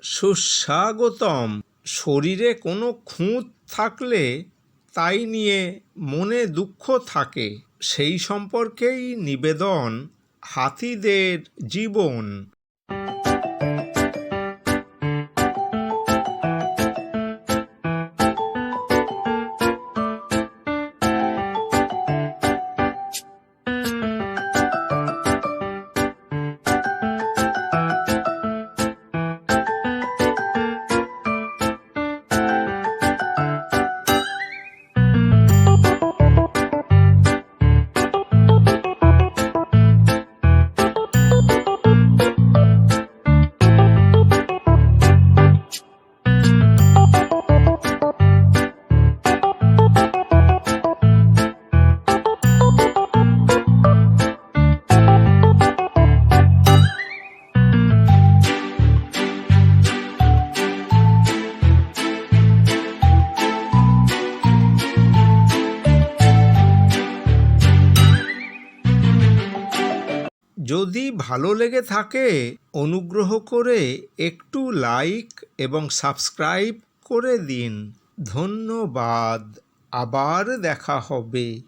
সুস্বাগতম। শরীরে কোনো খুঁত থাকলে তাই নিয়ে মনে দুঃখ থাকে, সেই সম্পর্কেই নিবেদন হাতিদের জীবন। যদি ভালো লেগে থাকে অনুগ্রহ করে একটু লাইক এবং সাবস্ক্রাইব করে দিন। ধন্যবাদ। আবার দেখা হবে।